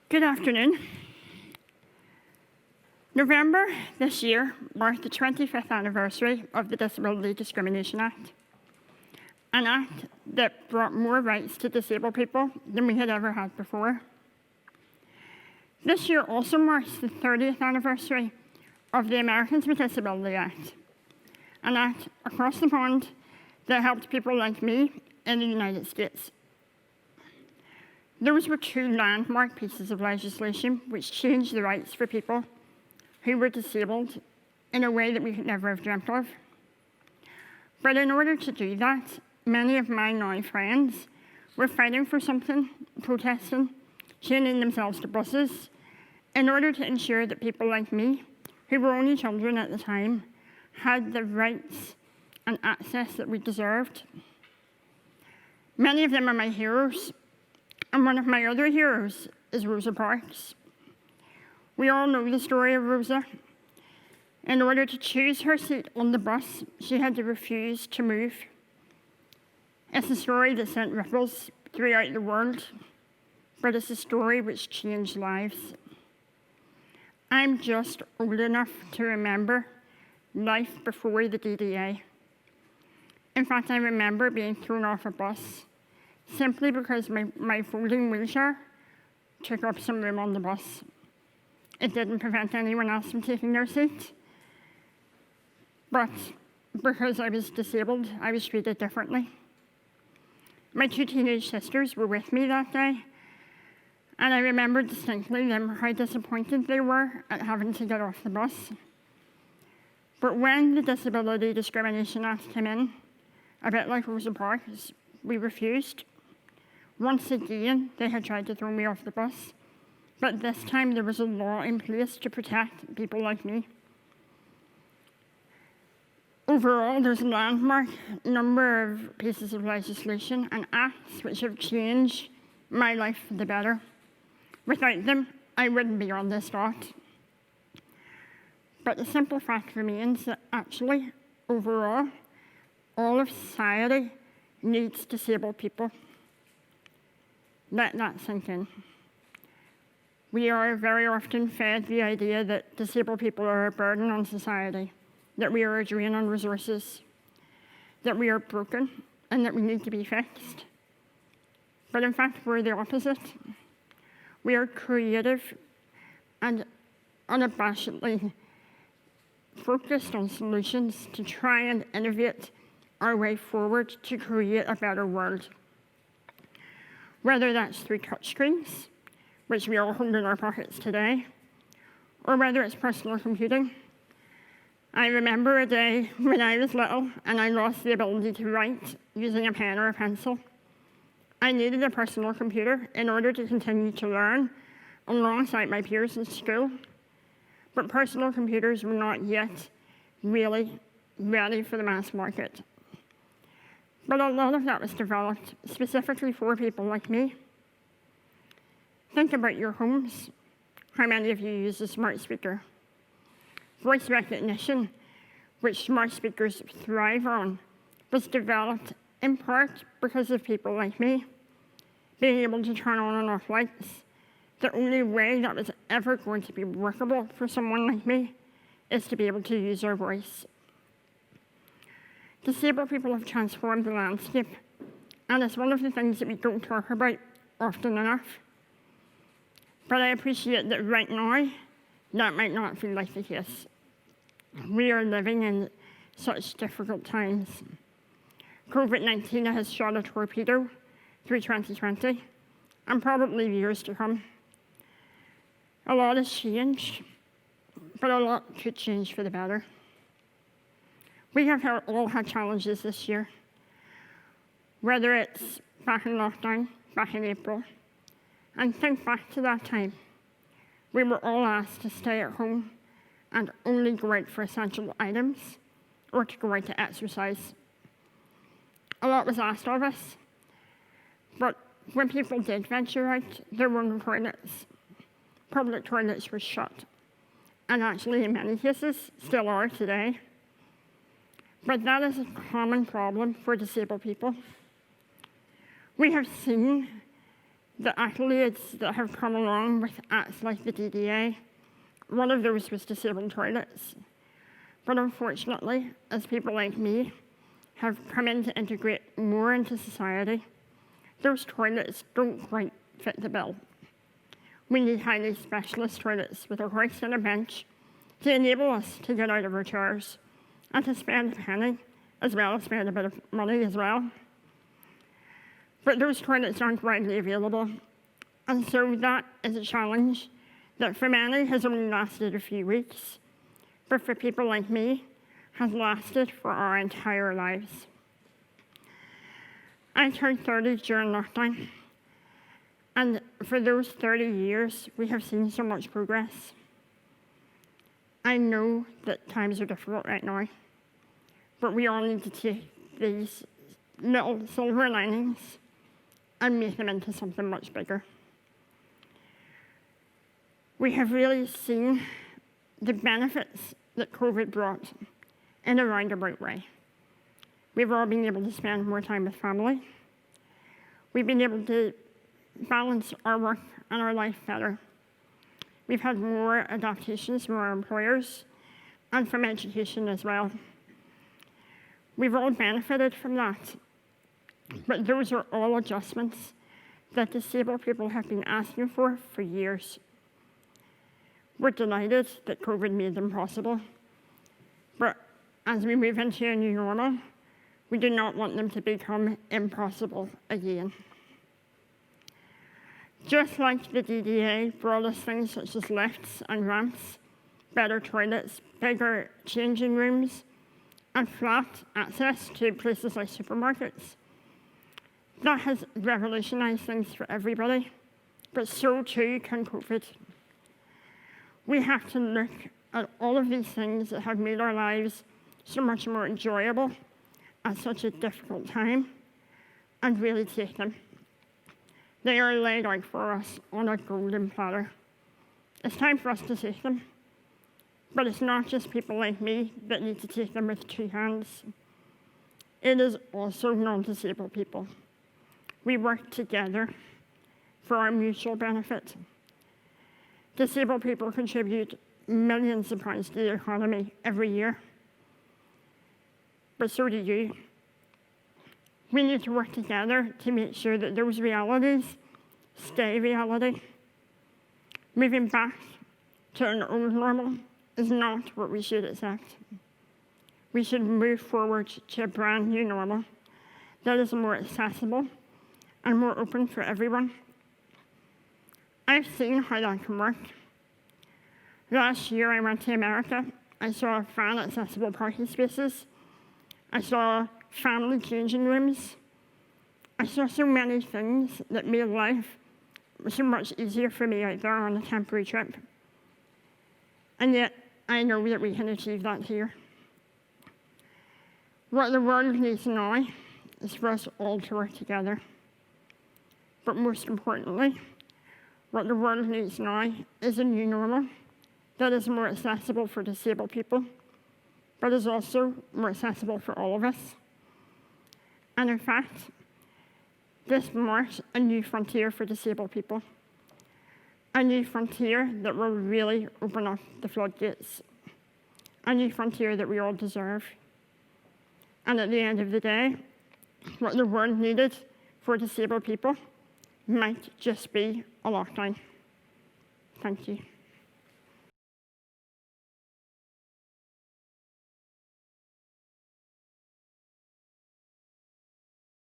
Good afternoon. November this year marked the 25th anniversary of the Disability Discrimination Act, an act that brought more rights to disabled people than we had ever had before. This year also marks the 30th anniversary of the Americans with Disability Act, an act across the pond that helped people like me in the United States. Those were two landmark pieces of legislation which changed the rights for people who were disabled in a way that we could never have dreamt of. But in order to do that, many of my now friends were fighting for something, protesting, chaining themselves to buses, in order to ensure that people like me, who were only children at the time, had the rights and access that we deserved. Many of them are my heroes, and one of my other heroes is Rosa Parks. We all know the story of Rosa. In order to choose her seat on the bus, she had to refuse to move. It's a story that sent ripples throughout the world, but it's a story which changed lives. I'm just old enough to remember life before the DDA. In fact, I remember being thrown off a bus simply because my folding wheelchair took up some room on the bus. It didn't prevent anyone else from taking their seat, but because I was disabled, I was treated differently. My two teenage sisters were with me that day, and I remember distinctly how disappointed they were at having to get off the bus. But when the Disability Discrimination Act came in, a bit like Rosa Parks, we refused. Once again, they had tried to throw me off the bus, but this time there was a law in place to protect people like me. Overall, there's a landmark number of pieces of legislation and acts which have changed my life for the better. Without them, I wouldn't be on this dot. But the simple fact remains that actually, overall, all of society needs disabled people. Let that sink in. We are very often fed the idea that disabled people are a burden on society, that we are a drain on resources, that we are broken, and that we need to be fixed. But in fact, we're the opposite. We are creative and unabashedly focused on solutions to try and innovate our way forward to create a better world. Whether that's through touchscreens, which we all hold in our pockets today, or whether it's personal computing. I remember a day when I was little and I lost the ability to write using a pen or a pencil. I needed a personal computer in order to continue to learn alongside my peers in school, but personal computers were not yet really ready for the mass market. But a lot of that was developed specifically for people like me. Think about your homes. How many of you use a smart speaker? Voice recognition, which smart speakers thrive on, was developed in part because of people like me being able to turn on and off lights. The only way that was ever going to be workable for someone like me is to be able to use our voice. Disabled people have transformed the landscape, and it's one of the things that we don't talk about often enough. But I appreciate that right now, that might not feel like the case. We are living in such difficult times. COVID-19 has shot a torpedo through 2020, and probably years to come. A lot has changed, but a lot could change for the better. We have all had challenges this year, whether it's back in lockdown, back in April, and think back to that time. We were all asked to stay at home and only go out for essential items or to go out to exercise. A lot was asked of us, but when people did venture out, there were no toilets. Public toilets were shut, and actually in many cases still are today. But that is a common problem for disabled people. We have seen the accolades that have come along with acts like the DDA, one of those was disabled toilets. But unfortunately, as people like me have come in to integrate more into society, those toilets don't quite fit the bill. We need highly specialist toilets with a hoist and a bench to enable us to get out of our chairs and to spend a penny, as well as spend a bit of money as well. But those toilets aren't widely available, and so that is a challenge that for many has only lasted a few weeks, but for people like me has lasted for our entire lives. I turned 30 during lockdown, and for those 30 years, we have seen so much progress. I know that times are difficult right now, but we all need to take these little silver linings and make them into something much bigger. We have really seen the benefits that COVID brought in a roundabout way. We've all been able to spend more time with family. We've been able to balance our work and our life better. We've had more adaptations from our employers and from education as well. We've all benefited from that, but those are all adjustments that disabled people have been asking for years. We're delighted that COVID made them possible, but as we move into a new normal, we do not want them to become impossible again. Just like the DDA brought us things such as lifts and ramps, better toilets, bigger changing rooms, and flat access to places like supermarkets. That has revolutionized things for everybody, but so too can COVID. We have to look at all of these things that have made our lives so much more enjoyable at such a difficult time and really take them. They are laid out for us on a golden platter. It's time for us to take them. But it's not just people like me that need to take them with two hands. It is also non-disabled people. We work together for our mutual benefit. Disabled people contribute millions of pounds to the economy every year. But so do you. We need to work together to make sure that those realities stay reality. Moving back to an old normal is not what we should accept. We should move forward to a brand new normal that is more accessible and more open for everyone. I've seen how that can work. Last year I went to America. I saw fan-accessible parking spaces. I saw family changing rooms. I saw so many things that made life so much easier for me out there on a temporary trip. And yet, I know that we can achieve that here. What the world needs now is for us all to work together. But most importantly, what the world needs now is a new normal that is more accessible for disabled people, but is also more accessible for all of us. And in fact, this marks a new frontier for disabled people, a new frontier that will really open up the floodgates, a new frontier that we all deserve. And at the end of the day, what the world needed for disabled people might just be a lockdown. Thank you.